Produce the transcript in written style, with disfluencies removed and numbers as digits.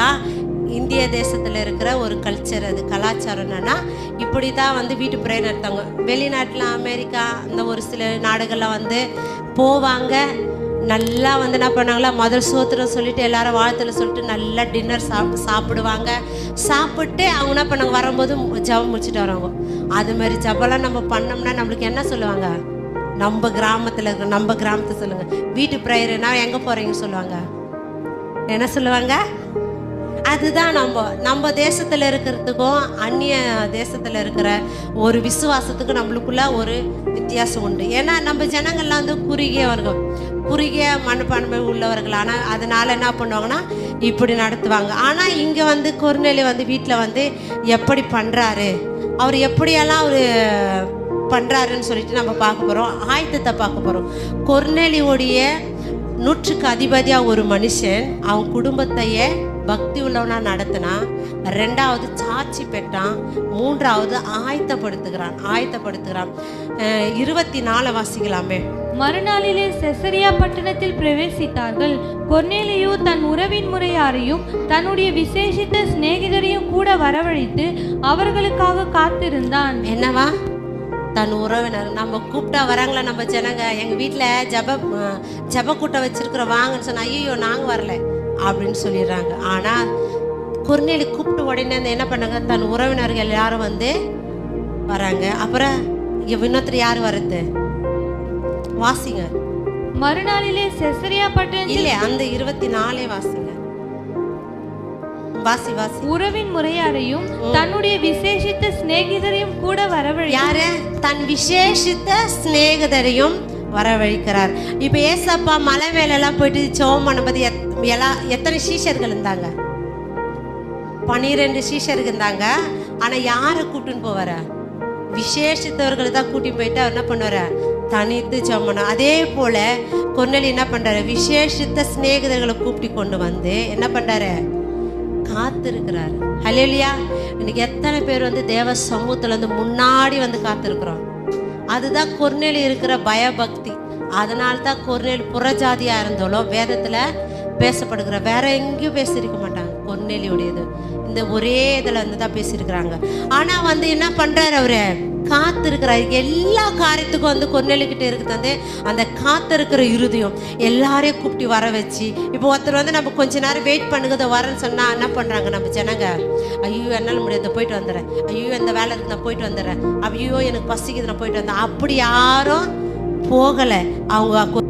தான் இந்திய தேசத்தில் இருக்கிற ஒரு கல்ச்சர். அது கலாச்சாரம் என்னன்னா இப்படி தான் வந்து வீட்டு ப்ரேயர் நடத்தாங்க. வெளிநாட்டில் அமெரிக்கா இந்த ஒரு சில நாடுகள்லாம் வந்து போவாங்க, நல்லா வந்து என்ன பண்ணாங்களா, முதல் சோத்திரம் சொல்லிட்டு எல்லாரும் வாழ்த்துல சொல்லிட்டு நல்லா டின்னர் சாப்பிடுவாங்க. சாப்பிட்டு அவங்க என்ன பண்ணாங்க, வரும்போது ஜபம் முடிச்சுட்டு வருவாங்க. அது மாதிரி ஜபம்லாம் நம்ம பண்ணோம்னா நம்மளுக்கு என்ன சொல்லுவாங்க, நம்ம கிராமத்தில் இருக்கிற நம்ம கிராமத்தை சொல்லுங்க, வீட்டு ப்ரேயர்னா எங்கே போகிறீங்கன்னு சொல்லுவாங்க, என்ன சொல்லுவாங்க? அதுதான் நம்ம தேசத்தில் இருக்கிறதுக்கும் அந்நிய தேசத்தில் இருக்கிற ஒரு விசுவாசத்துக்கும் நம்மளுக்குள்ள ஒரு வித்தியாசம் உண்டு. ஏன்னா நம்ம ஜனங்கள்லாம் வந்து குறுகிய மனப்பான்மை உள்ளவர்கள். ஆனால் அதனால என்ன பண்ணுவாங்கன்னா இப்படி நடத்துவாங்க. ஆனால் இங்கே வந்து கொர்நேலி வந்து வீட்டில் வந்து எப்படி பண்ணுறாரு, அவர் எப்படியெல்லாம் அவர் பண்ணுறாருன்னு சொல்லிட்டு நம்ம பார்க்க போகிறோம். ஆயத்தத்தை பார்க்க போகிறோம். கொர்நேலியோடைய 100க்கு அதிபதியாக ஒரு மனுஷன் அவன் குடும்பத்தையே பக்தி உள்ளவனா நடத்தினா, 2வது சாட்சி பெற்றான், 3வது ஆயத்தப்படுத்துகிறான். 24 வாசிக்கலாமே. மறுநாளிலே செசரியா பட்டணத்தில் பிரவேசித்தார்கள். கொர்நேலியு தன் உறவின் முறையாரையும் தன்னுடைய விசேஷித்த சிநேகிதரையும் கூட வரவழைத்து அவர்களுக்காக காத்திருந்தான். என்னவா? தன் உறவினர் நம்ம கூப்பிட்டா வராங்களா நம்ம ஜனங்க, எங்கள் வீட்டில் ஜப கூட்டம் வச்சிருக்கிறோம் வாங்கன்னு சொன்னா, ஐயோ நாங்கள் வரல அப்படின்னு சொல்லிடுறாங்க. ஆனால் கொர்நேலி கூப்பிட்டு உடனே என்ன பண்ணாங்க, தன் உறவினர்கள் எல்லாரும் வந்து வராங்க. அப்புறம் இன்னொருத்தர் யார் வருது வாசிங்க. மறுநாளிலே செசரியா பட்டணத்தில் இல்லை, அந்த 24 வாசிங்க. வாசி உறவின் முறையாரையும் தன்னுடைய விசேஷித்த சிநேகிதரையும் கூட வரவழை. யாரு? தன் விசேஷித்த சிநேகிதரையும் வரவழைக்கிறார். இப்ப ஏசப்பா மலை மேலெல்லாம் போயிட்டு ஜெபம் பண்ணும்போது எத்தனை சீஷர்கள் இருந்தாங்க? 12 சீஷர்கள் இருந்தாங்க. ஆனா யாரை கூப்பிட்டுன்னு போவார? விசேஷித்தவர்களை தான் கூட்டி போயிட்டு அவர் என்ன பண்ணுவார? தனித்து ஜெபம் பண்ண. அதே போல கொர்நேலி என்ன பண்றாரு, விசேஷித்த சிநேகிதர்களை கூப்பிட்டு கொண்டு வந்து என்ன பண்றாரு, காத்திருக்கிறாரு. ஹல்லேலூயா. இன்னைக்கு எத்தனை பேர் வந்து தேவ சமூகத்துல வந்து முன்னாடி வந்து காத்திருக்கிறோம். அதுதான் கொர்நேலி இருக்கிற பயபக்தி. அதனால தான் கொர்நேலி புறஜாதியா இருந்தாலும் வேதத்துல பேசப்படுகிற, வேற எங்கேயும் பேசியிருக்க மாட்டாங்க. கொர்நேலியுடையது இந்த ஒரே இதில் வந்து தான் பேசியிருக்கிறாங்க. ஆனா வந்து என்ன பண்றாரு, அவரு காத்திருக்கிறாரு. எல்லா காரியத்துக்கும் வந்து கொர்நேலிக்கிட்ட இருக்குது வந்து அந்த காத்திருக்கிற இருதயம். எல்லாரையும் கூப்பிட்டு வர வச்சு, இப்போ ஒருத்தர் வந்து நம்ம கொஞ்ச நேரம் வெயிட் பண்ணுங்க வரேன்னு சொன்னா என்ன பண்றாங்க நம்ம ஜனங்க, ஐயோ என்னால் முடியாது போயிட்டு வந்துடுறேன், ஐயோ இந்த வேலை இருக்கு நான் போயிட்டு வந்துடுறேன், ஐயோ எனக்கு பசிக்குது நான் போயிட்டு வந்தேன். அப்படி யாரும் போகலை. அவங்க